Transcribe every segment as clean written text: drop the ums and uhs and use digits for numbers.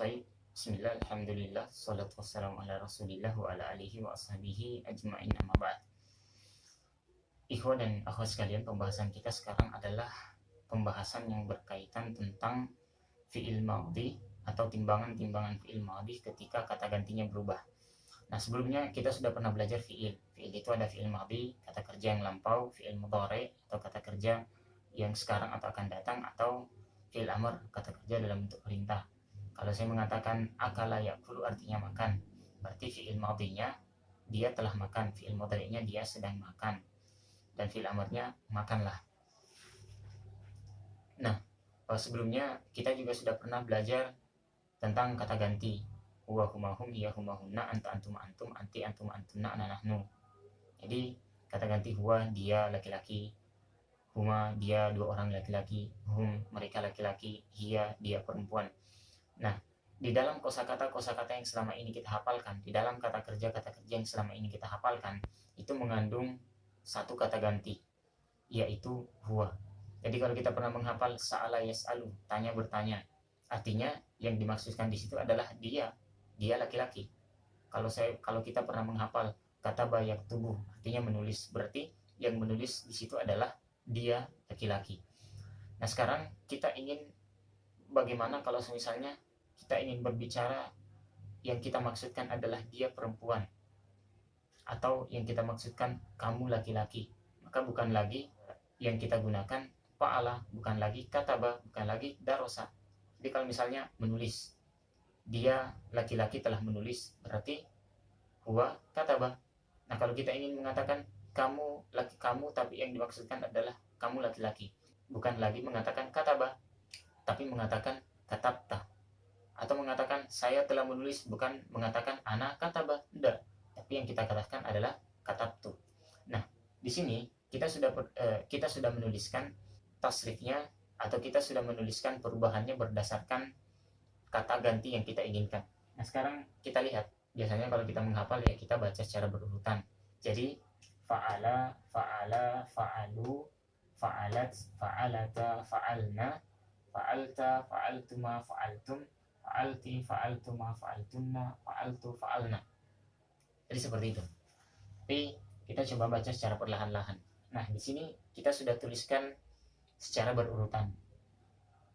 Baik, bismillah, alhamdulillah, salatu wassalamu ala rasulillah wa ala alihi wa ashabihi ajma'in amma ba'd. Ikhwan dan akhwat sekalian, pembahasan kita sekarang adalah pembahasan yang berkaitan tentang fi'il madhi atau timbangan-timbangan fi'il madhi ketika kata gantinya berubah. Nah, sebelumnya kita sudah pernah belajar fi'il. Fi'il itu ada fi'il madhi, kata kerja yang lampau, fi'il mudhari atau kata kerja yang sekarang atau akan datang, atau fi'il amr, kata kerja dalam bentuk perintah. Kalau saya mengatakan akala yakulu artinya makan, berarti fi'il madhinya dia telah makan, fi'il mudhari'nya dia sedang makan, dan fi'il amrnya makanlah. Nah, sebelumnya kita juga sudah pernah belajar tentang kata ganti. Huwa huma hum, hiya huma hunna, anta antum antum, anti antum antunna, ana nahnu. Jadi kata ganti huwa dia laki-laki, huma dia dua orang laki-laki, hum mereka laki-laki, hiya dia perempuan. Nah, di dalam kosakata yang selama ini kita hafalkan, di dalam kata kerja yang selama ini kita hafalkan, itu mengandung satu kata ganti, yaitu huwa. Jadi kalau kita pernah menghafal sa'ala yas'alu, tanya bertanya, artinya yang dimaksudkan di situ adalah dia laki-laki. Kalau kita pernah menghafal kata bayak tubuh, artinya menulis, berarti yang menulis di situ adalah dia laki-laki. Nah, sekarang kita ingin bagaimana kalau misalnya kita ingin berbicara yang kita maksudkan adalah dia perempuan, atau yang kita maksudkan kamu laki-laki, maka bukan lagi yang kita gunakan fa'ala, bukan lagi kataba, bukan lagi darosa. Jadi kalau misalnya menulis, dia laki-laki telah menulis, berarti huwa kataba. Nah, kalau kita ingin mengatakan kamu tapi yang dimaksudkan adalah kamu laki-laki, bukan lagi mengatakan kataba, tapi mengatakan katabta. Atau mengatakan saya telah menulis, bukan mengatakan ana kataba, tidak, tapi yang kita katakan adalah katabtu. Nah, di sini kita sudah menuliskan tasrifnya, atau kita sudah menuliskan perubahannya berdasarkan kata ganti yang kita inginkan. Nah, sekarang kita lihat, biasanya kalau kita menghafal ya kita baca secara berurutan. Jadi fa'ala, fa'ala, fa'alu, fa'alat, fa'alata, fa'alna, fa'alta, fa'altuma, fa'altum, fa'alti, fa'altuma, fa'altunna, fa'altu, fa'alna. Jadi seperti itu. Tapi kita coba baca secara perlahan-lahan. Nah, di sini kita sudah tuliskan secara berurutan.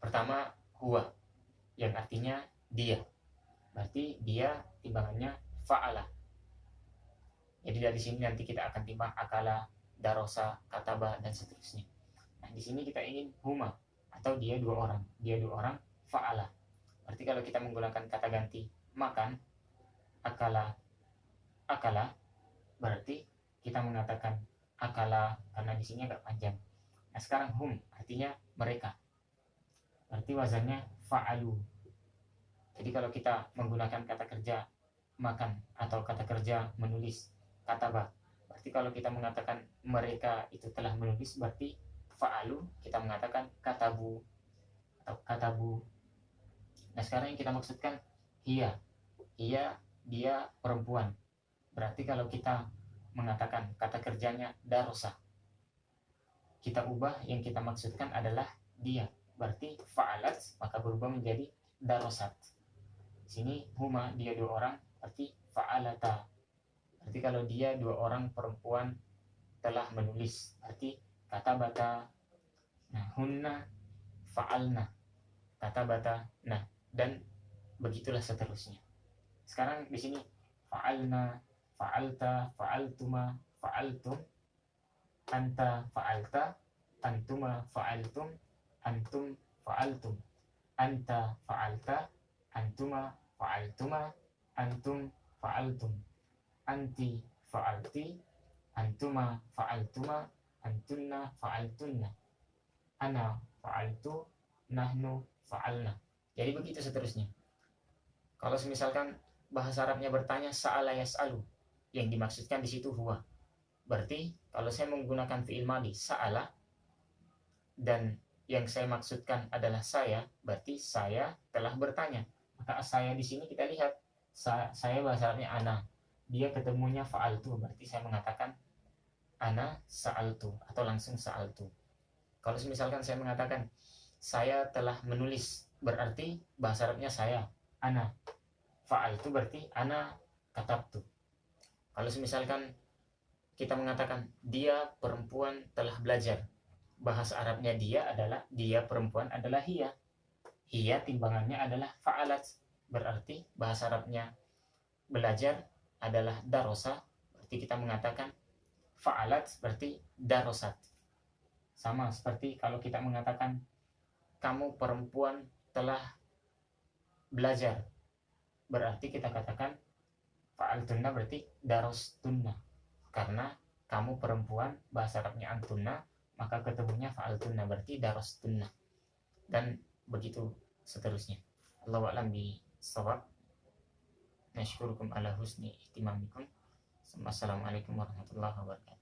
Pertama huwa, yang artinya dia. Berarti dia timbangannya fa'ala. Jadi dari sini nanti kita akan timbang akala, darosa, kataba, dan seterusnya. Nah, di sini kita ingin huma, atau dia dua orang. Dia dua orang fa'ala. Berarti kalau kita menggunakan kata ganti makan, akala, berarti kita mengatakan akala karena di sini agak panjang. Nah, sekarang hum artinya mereka. Berarti wazannya fa'alu. Jadi kalau kita menggunakan kata kerja makan atau kata kerja menulis kataba, berarti kalau kita mengatakan mereka itu telah menulis, berarti fa'alu kita mengatakan katabu atau katabu. Nah, sekarang yang kita maksudkan hiya dia perempuan. Berarti kalau kita mengatakan kata kerjanya darosa, kita ubah yang kita maksudkan adalah dia. Berarti fa'alat maka berubah menjadi darosat. Di sini huma dia dua orang, berarti fa'alata. Berarti kalau dia dua orang perempuan telah menulis, berarti katabata. Nah, hunna fa'alna, katabata. Nah, dan begitulah seterusnya. Sekarang di sini fa'alna, fa'alta, fa'altuma, fa'altum, anta fa'alta, antuma fa'altum, antum fa'altum, anta fa'alta, antuma fa'altuma, antum fa'altum, anti fa'alti, antuma fa'altuma, antunna fa'altunna, ana fa'altu, nahnu fa'alna. Jadi begitu seterusnya. Kalau misalkan bahasa Arabnya bertanya sa'ala yas'alu, yang dimaksudkan di situ huwa. Berarti kalau saya menggunakan fi'il madhi sa'ala dan yang saya maksudkan adalah saya, berarti saya telah bertanya. Maka saya di sini kita lihat, saya bahasa Arabnya ana, dia ketemunya fa'altu, berarti saya mengatakan ana sa'altu atau langsung sa'altu. Kalau misalkan saya mengatakan saya telah menulis, berarti bahasa Arabnya saya, ana. Fa'al itu berarti ana katabtu. Kalau misalkan kita mengatakan dia perempuan telah belajar, bahasa Arabnya dia perempuan adalah hiya. Hiya timbangannya adalah fa'alat. Berarti bahasa Arabnya belajar adalah darosa. Berarti kita mengatakan fa'alat berarti darosat. Sama seperti kalau kita mengatakan kamu perempuan telah belajar, berarti kita katakan fa'altunna berarti darostunna. Karena kamu perempuan, bahasa Arabnya antunna, maka ketemunya fa'altunna berarti darostunna. Dan begitu seterusnya. Allahu a'lam bishawab. Nashkurukum ala husni ihtimamikum. Assalamualaikum warahmatullahi wabarakatuh.